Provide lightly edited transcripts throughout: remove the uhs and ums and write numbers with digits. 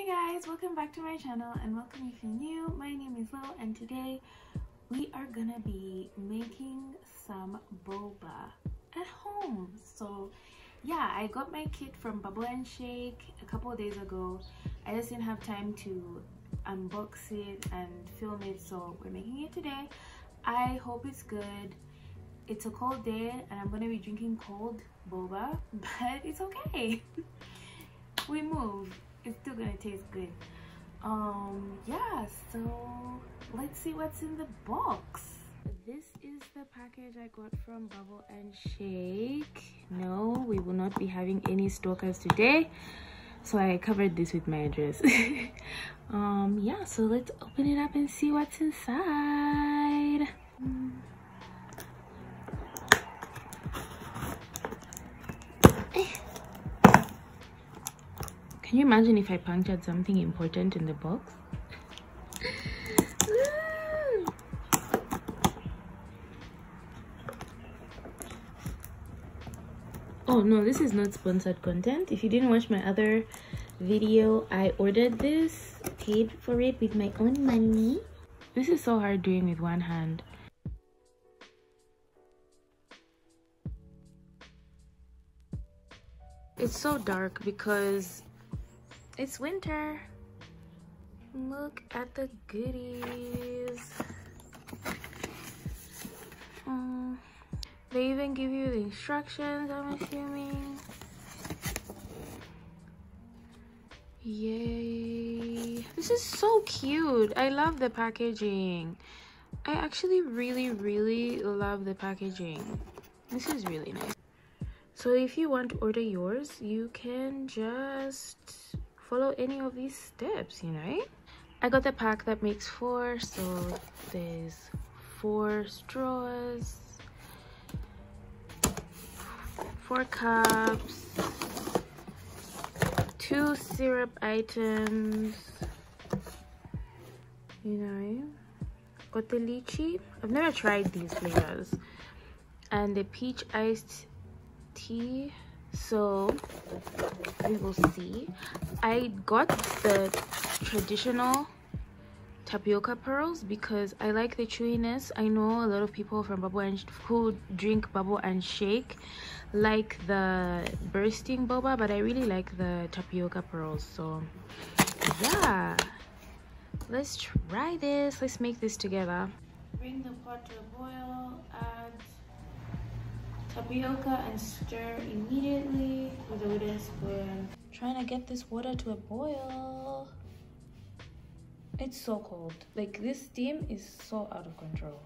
guys, welcome back to my channel and welcome if you're new. My name is Lo and today we are gonna be making some boba at home. So yeah, I got my kit from Boba and Shake a couple of days ago. I just didn't have time to unbox it and film it, so we're making it today. I hope it's good. It's a cold day and I'm gonna be drinking cold boba, but it's okay. We move, it's still gonna taste good. Yeah, so let's see what's in the box. This is the package I got from Bubble and Shake. No, we will not be having any stalkers today, so I covered this with my address. Yeah, so let's open it up and see what's inside. Can you imagine if I punctured something important in the box? Oh no, this is not sponsored content. If you didn't watch my other video, I ordered this, paid for it with my own money. This is so hard doing with one hand. It's so dark because it's winter. Look at the goodies. They even give you the instructions, I'm assuming. Yay. This is so cute. I love the packaging. I actually really love the packaging. This is really nice. So if you want to order yours, you can just follow any of these steps, you know. I got the pack that makes 4, so there's 4 straws, 4 cups, 2 syrup items, you know. Got the lychee. I've never tried these flavors, and the peach iced tea, so we will see. I got the traditional tapioca pearls because I like the chewiness. I know a lot of people from who drink Bubble and Shake like the bursting boba, but I really like the tapioca pearls. So yeah, let's try this. Let's make this together. Bring the pot to a boil, add tapioca and stir immediately with a wooden spoon. Trying to get this water to a boil. It's so cold. Like, this steam is so out of control.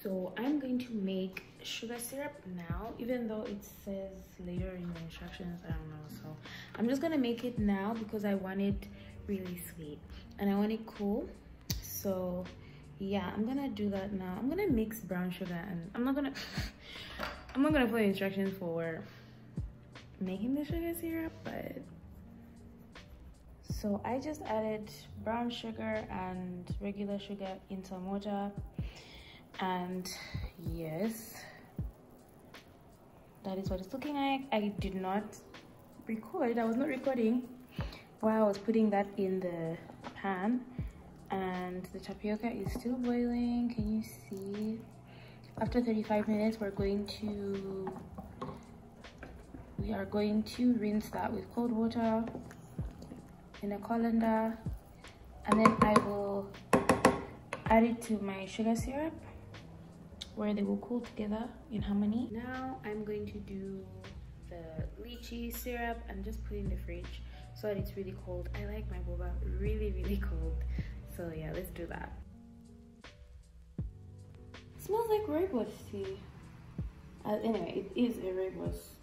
So I'm going to make sugar syrup now, even though it says later in the instructions, I don't know. So I'm just gonna make it now because I want it really sweet and I want it cool. So yeah, I'm gonna do that now. I'm gonna mix brown sugar and I'm not gonna follow instructions for making the sugar syrup, but so I just added brown sugar and regular sugar in some water, and yes, that is what it's looking like. I did not record. I was not recording while I was putting that in the pan. And the tapioca is still boiling. Can you see? After 35 minutes, we are going to rinse that with cold water in a colander, and then I will add it to my sugar syrup where they will cool together in harmony. Now I'm going to do the lychee syrup and just put it in the fridge so that it's really cold. I like my boba really cold. So yeah, let's do that. It smells like rooibos tea. Anyway, it is a rooibos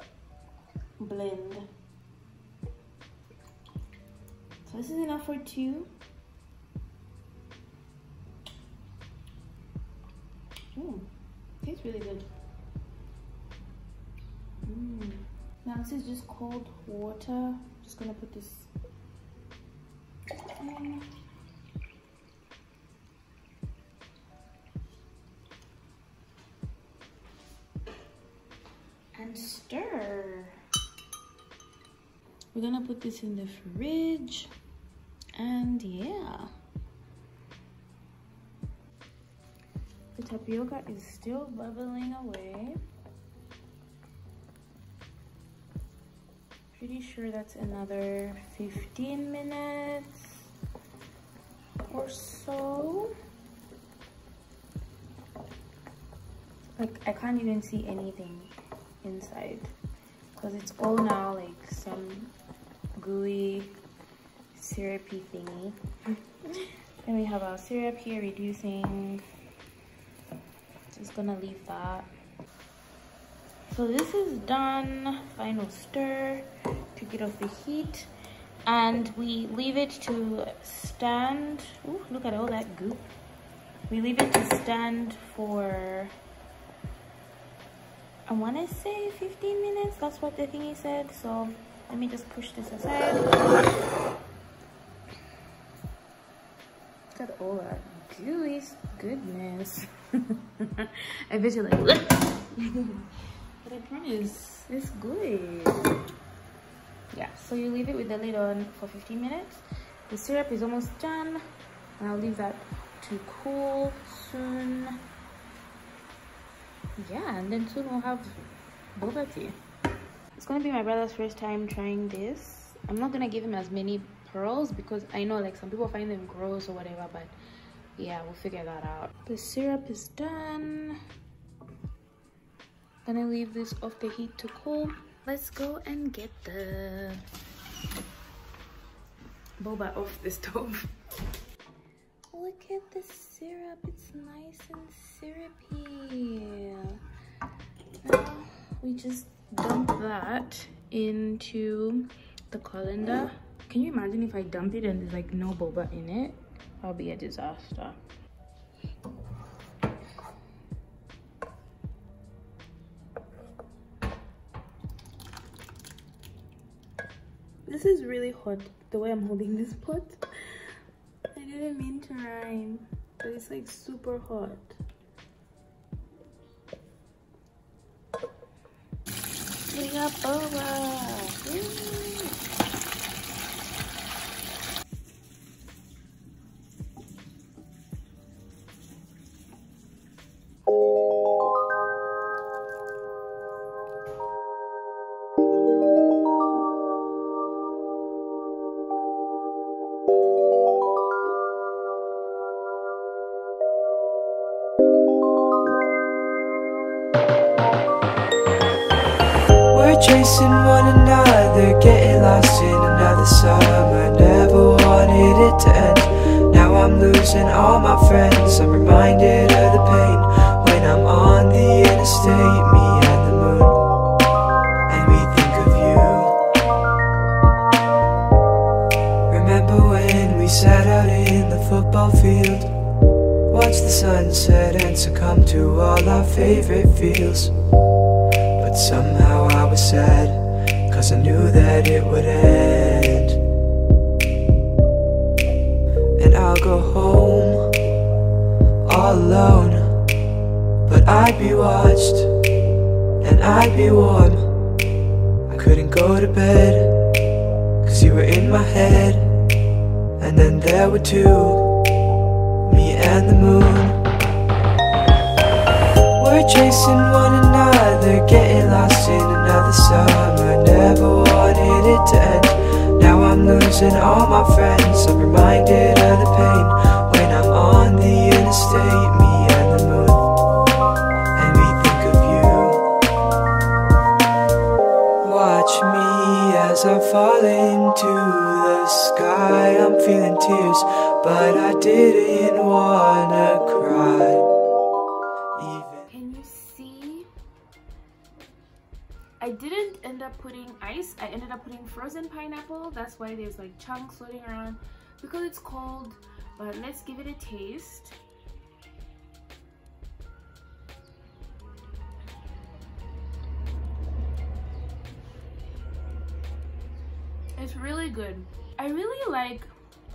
blend. So this is enough for 2. Tastes really good. Now this is just cold water. Just gonna put this in. And stir. We're gonna put this in the fridge, and yeah, the tapioca is still bubbling away. Pretty sure that's another 15 minutes or so. Like, I can't even see anything inside because it's all now like some gooey syrupy thingy. Then we have our syrup here reducing. Just gonna leave that. So this is done. Final stir to get off the heat, and we leave it to stand. Ooh, look at all that goop. We leave it to stand for, I want to say 15 minutes. That's what the thingy said. So let me just push this aside. Look at all that gooey goodness. I bet you're like, but I promise it's good. Yeah, so you leave it with the lid on for 15 minutes. The syrup is almost done, and I'll leave that to cool soon. Yeah, and then soon we'll have boba tea. It's gonna be my brother's first time trying this. I'm not gonna give him as many pearls because I know like some people find them gross or whatever, but yeah, we'll figure that out. The syrup is done. Gonna leave this off the heat to cool. Let's go and get the boba off the stove. Look at the syrup, it's nice and syrupy. Now we just dump that into the colander. Can you imagine if I dump it and there's like no boba in it? That'll be a disaster. This is really hot, the way I'm holding this pot. I didn't mean to rhyme, but it's like super hot. We got boba! Yay! Chasing one another, getting lost in another summer. Never wanted it to end. Now I'm losing all my friends. I'm reminded of the pain when I'm on the interstate, me and the moon, and we think of you. Remember when we sat out in the football field, watched the sunset and succumb to all our favorite feels. But somehow I was sad, 'cause I knew that it would end. And I'll go home, all alone, but I'd be watched, and I'd be warm. I couldn't go to bed, 'cause you were in my head. And then there were two, me and the moon. We're chasing one another, getting lost in another summer. Never wanted it to end. Now I'm losing all my friends. I'm reminded of the pain when I'm on the interstate, me and the moon, and we think of you. Watch me as I fall into the sky. I'm feeling tears, but I didn't wanna cry. I didn't end up putting ice. I ended up putting frozen pineapple. That's why there's like chunks floating around, because it's cold. But let's give it a taste. It's really good. I really like,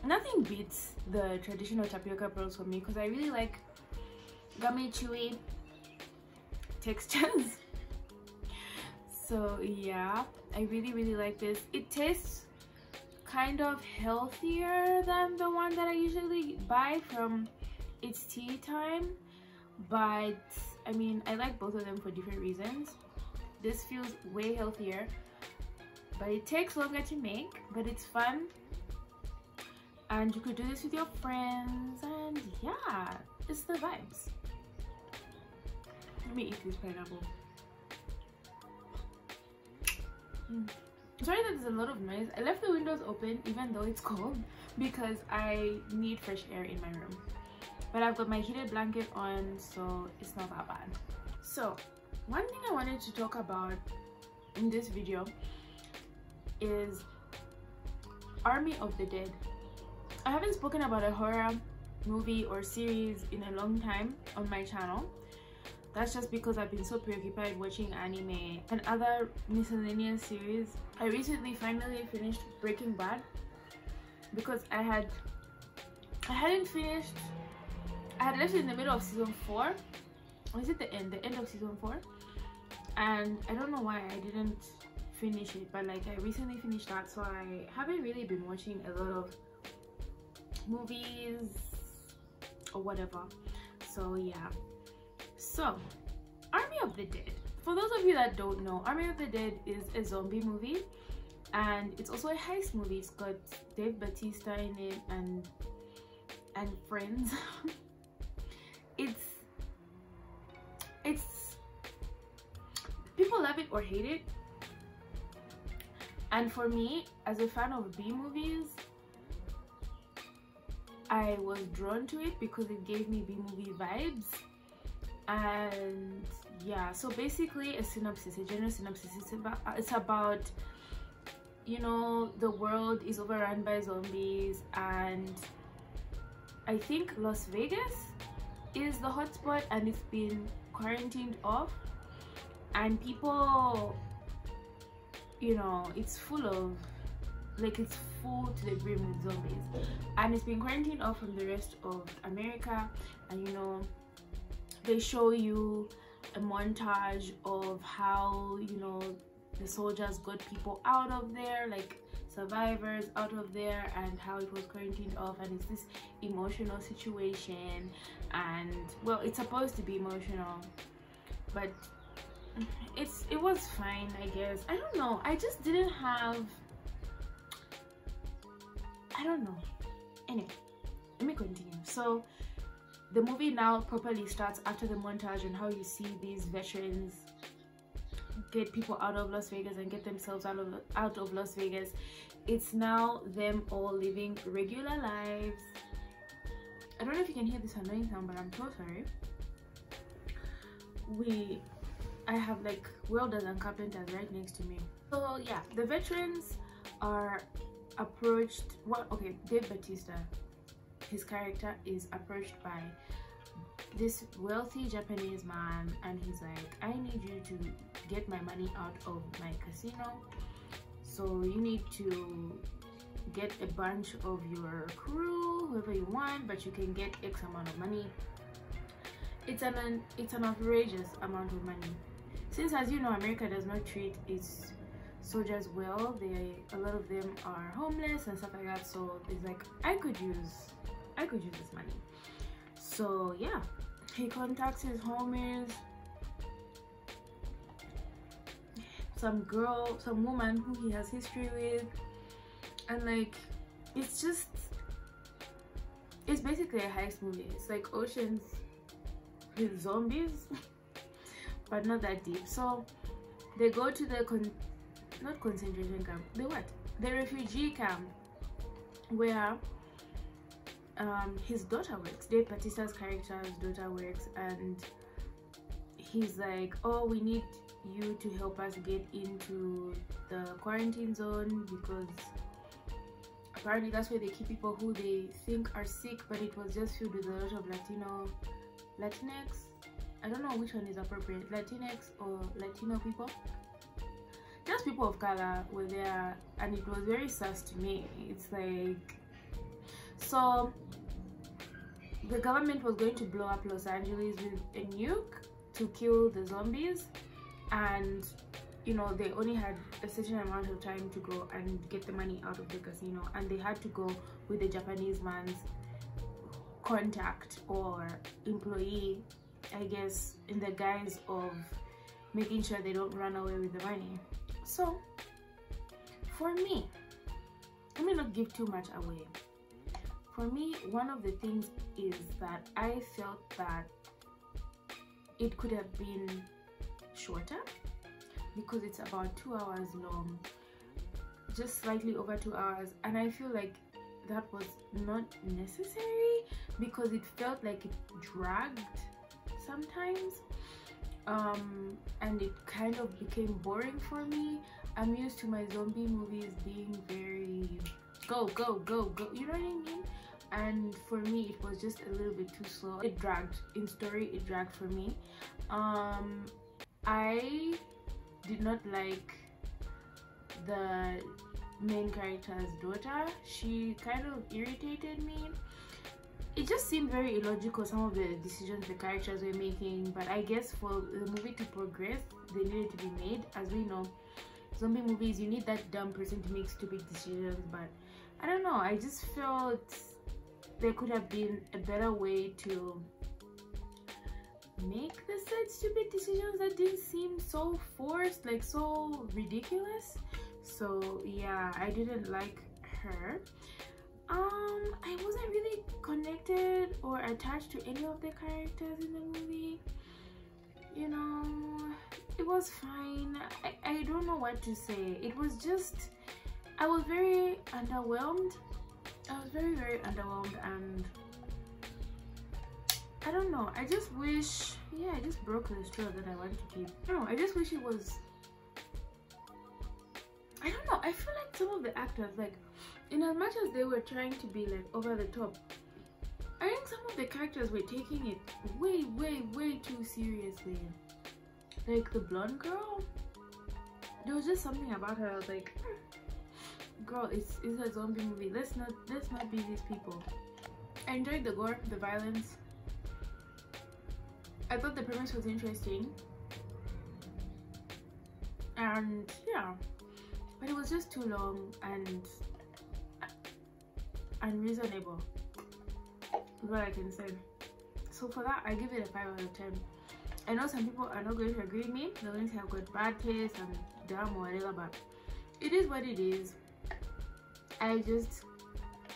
nothing beats the traditional tapioca pearls for me, because I really like gummy chewy textures. So yeah, I really like this. It tastes kind of healthier than the one that I usually buy from It's Tea Time, but I mean, I like both of them for different reasons. This feels way healthier, but it takes longer to make, but it's fun, and you could do this with your friends, and yeah, it's the vibes. Let me eat this pineapple. Sorry that there's a lot of noise. I left the windows open even though it's cold because I need fresh air in my room, but I've got my heated blanket on, so it's not that bad. So one thing I wanted to talk about in this video is Army of the Dead. I haven't spoken about a horror movie or series in a long time on my channel. That's just because I've been so preoccupied watching anime and other miscellaneous series. I recently finally finished Breaking Bad because I had left it in the middle of season 4. Or is it the end of season 4? And I don't know why I didn't finish it, but like I recently finished that, so I haven't really been watching a lot of movies or whatever. So yeah. So Army of the Dead, for those of you that don't know, Army of the Dead is a zombie movie, and it's also a heist movie. It's got Dave Bautista in it and friends. it's people love it or hate it, and for me, as a fan of B movies, I was drawn to it because it gave me B movie vibes. And yeah, so basically a general synopsis, it's about, you know, the world is overrun by zombies, and I think Las Vegas is the hotspot, and it's been quarantined off, and people, you know, it's full to the brim with zombies, and it's been quarantined off from the rest of America. And you know, they show you a montage of how, you know, the soldiers got people out of there, like survivors out of there, and how it was quarantined off, and it's this emotional situation. And well, it's supposed to be emotional, but it was fine, I guess. I don't know, I just didn't have, I don't know. Anyway, let me continue. So the movie now properly starts after the montage and how you see these veterans get people out of Las Vegas and get themselves out of Las Vegas. It's now them all living regular lives. I don't know if you can hear this annoying sound, but I'm so sorry. I have like welders and carpenters right next to me. So yeah, the veterans are approached. Well, okay, Dave Bautista, his character is approached by this wealthy Japanese man, and he's like, I need you to get my money out of my casino, so you need to get a bunch of your crew, whoever you want, but you can get X amount of money. It's an outrageous amount of money, since, as you know, America does not treat its soldiers well. A lot of them are homeless and stuff like that, so it's like, I could use this money. So yeah, he contacts his homies, some woman who he has history with, and like, it's basically a heist movie. It's like Ocean's with zombies but not that deep. So they go to the not concentration camp, the refugee camp, where his daughter works. Dave Bautista's character's daughter works, and he's like, oh, we need you to help us get into the quarantine zone, because apparently that's where they keep people who they think are sick, but it was just filled with a lot of Latinx. I don't know which one is appropriate, Latinx or Latino people. Just people of color were there, and it was very sus to me. It's like, so the government was going to blow up Los Angeles with a nuke to kill the zombies, and you know, they only had a certain amount of time to go and get the money out of the casino, and they had to go with the Japanese man's contact or employee, I guess, in the guise of making sure they don't run away with the money. So for me, let me not give too much away. For me, one of the things is that I felt that it could have been shorter, because it's about 2 hours long, just slightly over 2 hours, and I feel like that was not necessary because it felt like it dragged sometimes, and it kind of became boring for me. I'm used to my zombie movies being very go go go go, you know what I mean? And for me it was just a little bit too slow. It dragged in story, it dragged for me. I did not like the main character's daughter. She kind of irritated me. It just seemed very illogical, some of the decisions the characters were making, but I guess for the movie to progress they needed to be made. As we know, zombie movies, you need that dumb person to make stupid decisions, but I don't know, I just felt there could have been a better way to make the said stupid decisions that didn't seem so forced, like so ridiculous. So yeah, I didn't like her. I wasn't really connected or attached to any of the characters in the movie. You know, it was fine. I don't know what to say. It was just, I was very underwhelmed. I was very underwhelmed, and I don't know, I just wish, yeah, I just broke the straw that I want to keep. No, I just wish it was, I don't know, I feel like some of the actors, like, in as much as they were trying to be like over the top, I think some of the characters were taking it way too seriously. Like the blonde girl, there was just something about her. I was like, girl, it's a zombie movie. Let's not be these people. I enjoyed the gore, the violence. I thought the premise was interesting, and yeah, but it was just too long and unreasonable, is what I can say. So for that, I give it a 5 out of 10. I know some people are not going to agree with me. They're going to say I've got bad taste and dumb or whatever, but it is what it is. I just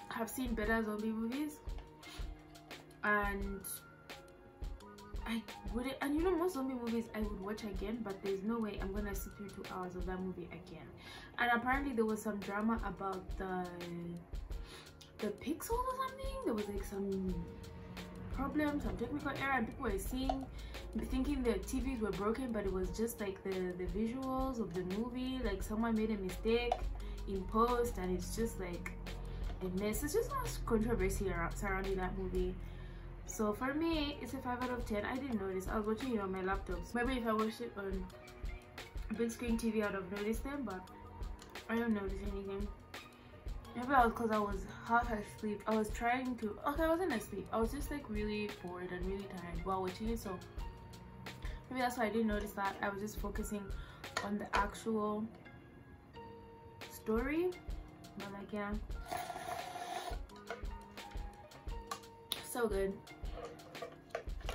have seen better zombie movies, and I wouldn't, and you know, most zombie movies I would watch again, but there's no way I'm gonna sit through 2 hours of that movie again. And apparently there was some drama about the pixels or something. There was like some problem, some technical error, and people were thinking the TVs were broken, but it was just like the visuals of the movie. Like someone made a mistake in post, and it's just like a mess. It's just much controversy surrounding that movie. So for me, it's a 5 out of 10. I didn't notice. I was watching it on my laptop. Maybe if I watched it on a big screen TV, I'd have noticed them, but I don't notice anything. Maybe I was because I was half asleep. I was trying to, okay, I wasn't asleep. I was just like really bored and really tired while watching it. So maybe that's why I didn't notice that. I was just focusing on the actual story. But like, yeah, so good.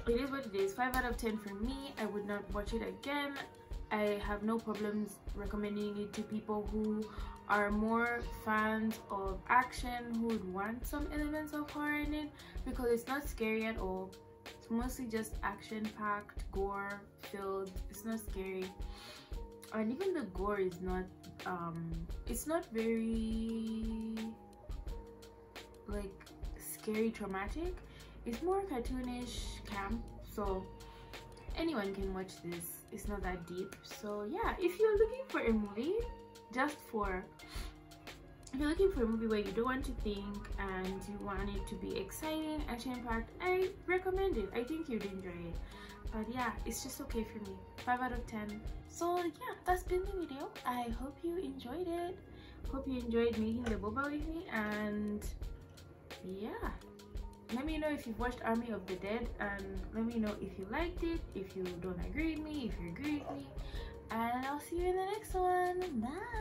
It is what it is. 5 out of 10 for me. I would not watch it again. I have no problems recommending it to people who are more fans of action, who would want some elements of horror in it, because it's not scary at all. It's mostly just action packed, gore filled. It's not scary, and even the gore is not it's not very like scary traumatic. It's more cartoonish, camp, so anyone can watch this. It's not that deep. So yeah, if you're looking for a movie if you're looking for a movie where you don't want to think and you want it to be exciting, action-packed, I recommend it. I think you'd enjoy it. But yeah, it's just okay for me. 5 out of 10. So yeah, that's been the video. I hope you enjoyed it. Hope you enjoyed making the boba with me, and yeah, let me know if you've watched Army of the Dead, and let me know if you liked it, if you don't agree with me, if you agree with me. and I'll see you in the next one. Bye.